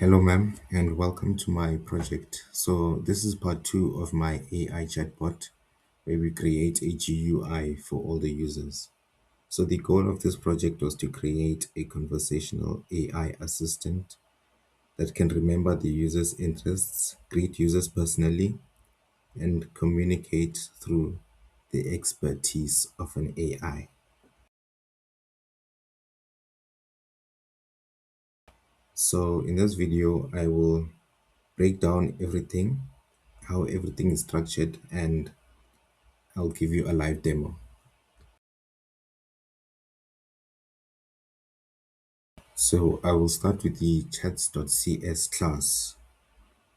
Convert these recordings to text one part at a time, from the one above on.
Hello, ma'am, and welcome to my project. So, this is part two of my AI chatbot, where we create a GUI for all the users. So, the goal of this project was to create a conversational AI assistant that can remember the user's interests, greet users personally, and communicate through the expertise of an AI. So, in this video, I will break down everything, how everything is structured, and I'll give you a live demo. So I will start with the chats.cs class.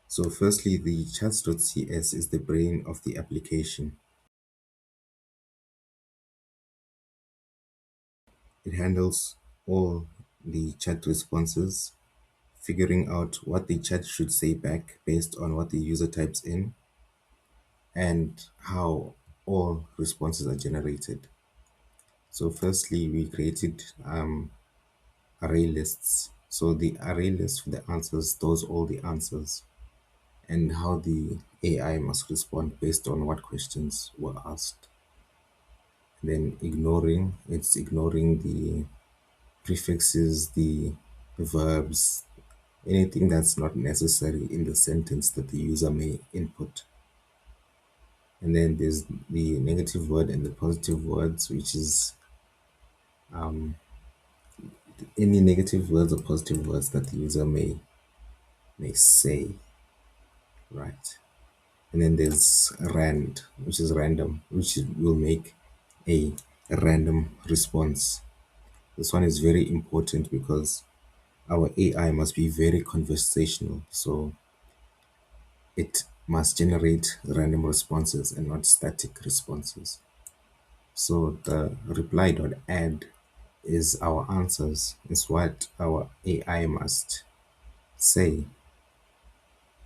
So firstly, the chats.cs is the brain of the application. It handles all the chat responses, figuring out what the chat should say back based on what the user types in and how all responses are generated. So firstly, we created array lists. So the array list for the answers stores all the answers and how the AI must respond based on what questions were asked. Then it's ignoring the prefixes, the verbs, anything that's not necessary in the sentence that the user may input. And then there's the negative word and the positive words, which is any negative words or positive words that the user may say, right? And then there's rand, which is random, will make a random response. This one is very important because our AI must be very conversational, so it must generate random responses and not static responses. So the reply.add is our answers, is what our AI must say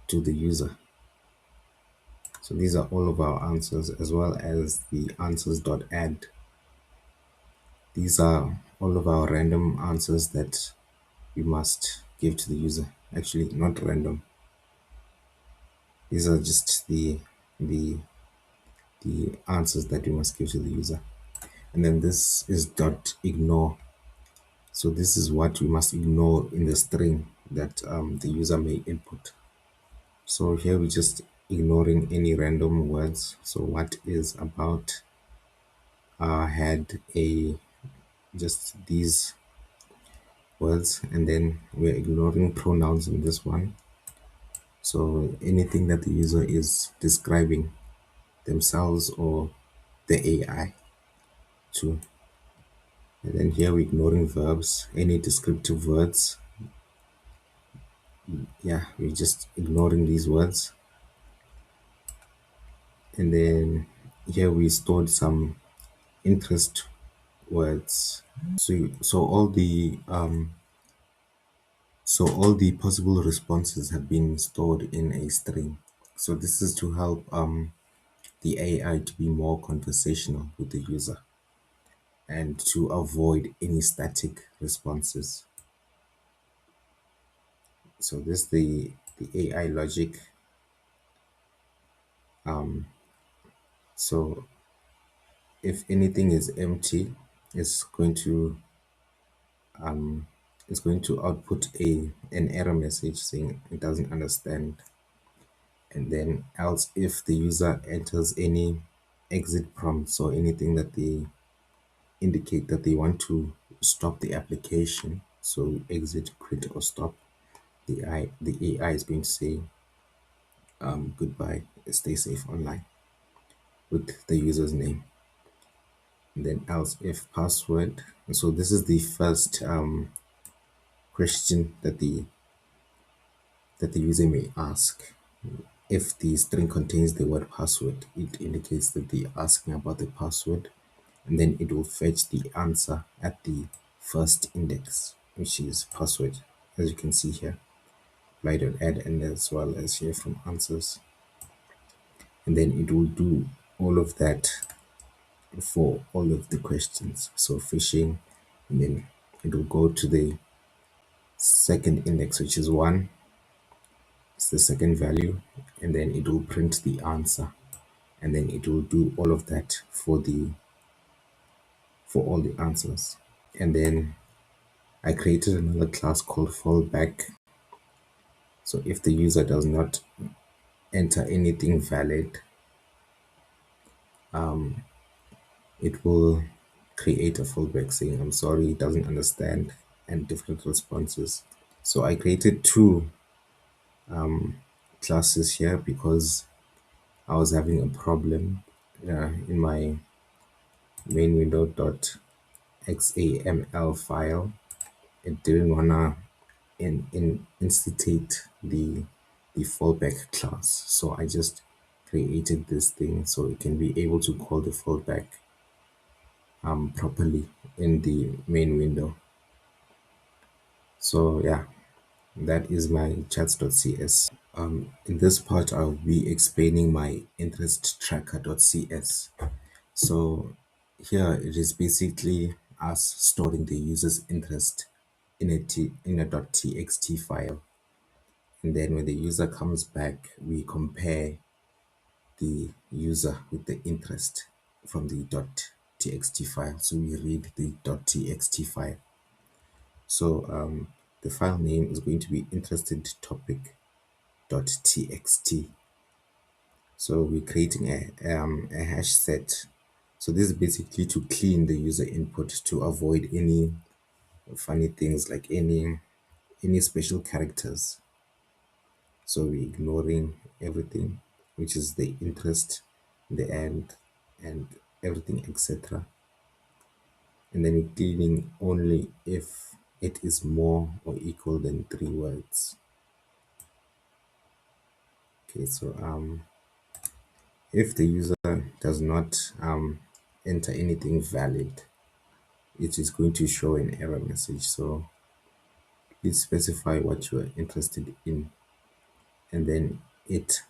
to the user. So these are all of our answers, as well as the answers.add. These are all of our random answers that we must give to the user. Actually, not random. These are just the the answers that we must give to the user. And then this is dot ignore. So this is what we must ignore in the string that the user may input. So here we're just ignoring any random words. So what is about had a just these words, and then we're ignoring pronouns in this one. So anything that the user is describing themselves or the AI too. And then here we're ignoring verbs, any descriptive words. Yeah, we're just ignoring these words. And then here we stored some interest words. So all the possible responses have been stored in a string. So this is to help the AI to be more conversational with the user and to avoid any static responses. So this the AI logic. So if anything is empty, it's going to output an error message saying it doesn't understand. And then else if the user enters any exit prompts or anything that they indicate that they want to stop the application, so exit, quit, or stop, the AI is going to say goodbye, stay safe online with the user's name. And then else if password. So this is the first question that the user may ask. If the string contains the word password, it indicates that they're asking about the password, and then it will fetch the answer at the first index, which is password, as you can see here, reply.add, and as well as here from answers. And then it will do all of that for all of the questions. So phishing, and then it will go to the second index, which is one, it's the second value, and then it will print the answer, and then it will do all of that for all the answers. And then I created another class called fallback. So if the user does not enter anything valid, it will create a fallback saying, I'm sorry, it doesn't understand, and different responses. So I created two classes here because I was having a problem in my main window.xaml file. It didn't wanna institute the fallback class, so I just created this thing so it can be able to call the fallback properly in the main window. So yeah, that is my chats.cs. In this part, I'll be explaining my interest tracker.cs. So here it is basically us storing the user's interest in a .txt file. And then when the user comes back, we compare the user with the interest from the .txt file. So we read the .txt file. So the file name is going to be interested topic.txt. So we're creating a hash set. So this is basically to clean the user input to avoid any funny things like any special characters. So we're ignoring everything, which is the interest, the end, and everything, etc. And then we're cleaning only if it is more or equal than 3 words. Okay, so if the user does not enter anything valid, it is going to show an error message. So please specify what you are interested in, and then it,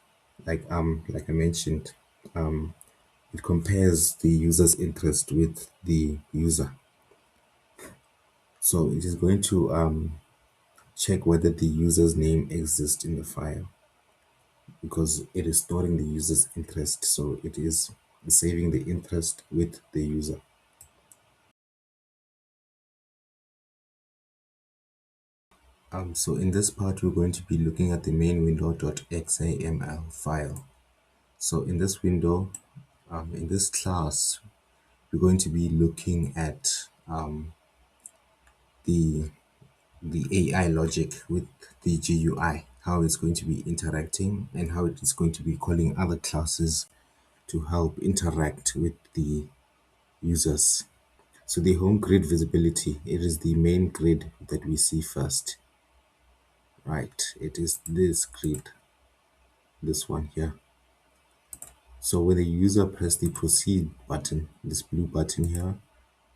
like I mentioned, it compares the user's interest with the user. So it is going to check whether the user's name exists in the file because it is storing the user's interest. So it is saving the interest with the user. So in this part, we're going to be looking at the main window.xaml file. So in this window, in this class, we're going to be looking at the AI logic with the GUI, how it's going to be interacting and how it is going to be calling other classes to help interact with the users. So the home grid visibility, it is the main grid that we see first, right? It is this grid, this one here. So when the user press the proceed button, this blue button here,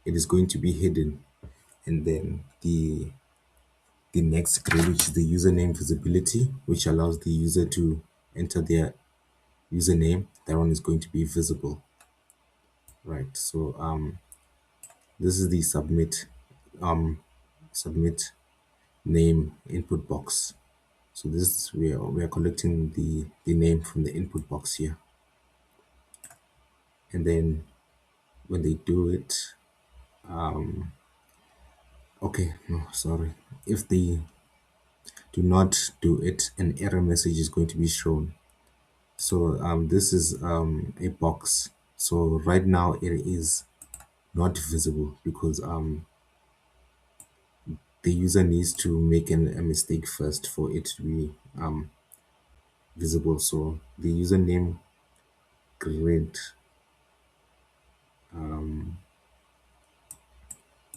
it is going to be hidden. And then the next grid, which is the username visibility, which allows the user to enter their username, that one is going to be visible, right? So this is the submit name input box. So this is we are collecting the name from the input box here, and then when they do it, okay, no, sorry, if they do not do it, an error message is going to be shown. So this is a box. So right now it is not visible because the user needs to make a mistake first for it to be visible. So the username grid,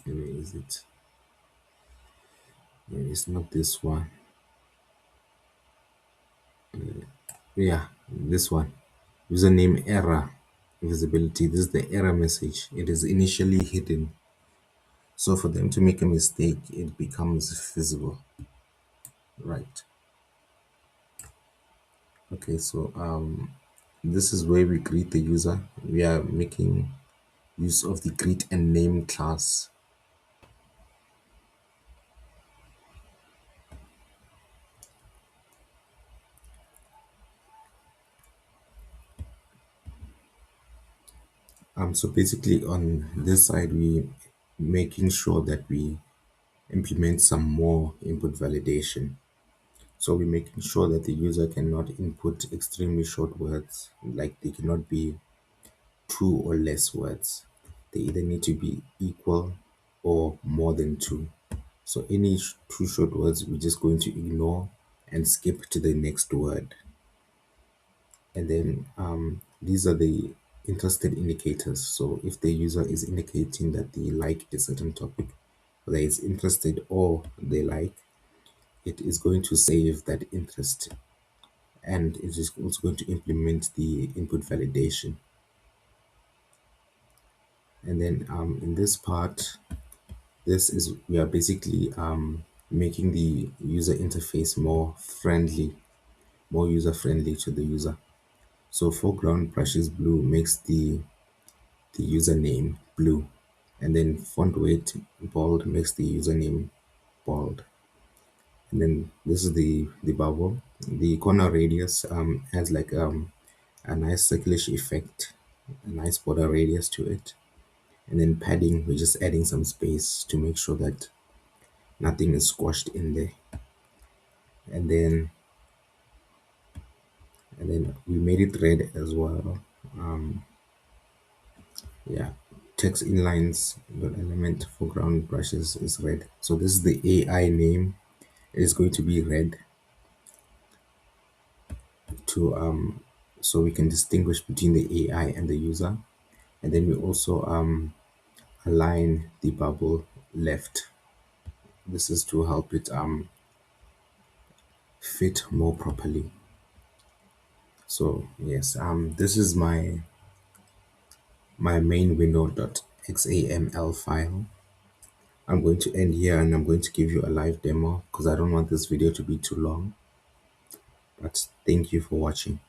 where is it? It's not this one. Yeah, this one. Username error visibility. This is the error message. It is initially hidden. So for them to make a mistake, it becomes visible. Right. Okay, so this is where we greet the user. We are making use of the greet and name class. So basically on this side, we making sure that we implement some more input validation. So we're making sure that the user cannot input extremely short words, like they cannot be two or less words. They either need to be equal or more than two. So any two short words, we're just going to ignore and skip to the next word. And then these are the interested indicators. So if the user is indicating that they like a certain topic, whether it's interested or they like, it is going to save that interest, and it is also going to implement the input validation. And then in this part, this is we are basically making the user interface more user friendly to the user. So foreground brushes blue makes the username blue, and then font weight bold makes the username bold. And then this is the bubble. The corner radius has like a nice circulation effect, a nice border radius to it. And then padding, we're just adding some space to make sure that nothing is squashed in there. And then we made it red as well. Yeah, text inlines dot element foreground brushes is red. So this is the AI name. It is going to be red to so we can distinguish between the AI and the user. And then we also align the bubble left. This is to help it fit more properly. So yes, this is my main window.xaml file. I'm going to end here and I'm going to give you a live demo because I don't want this video to be too long. But thank you for watching.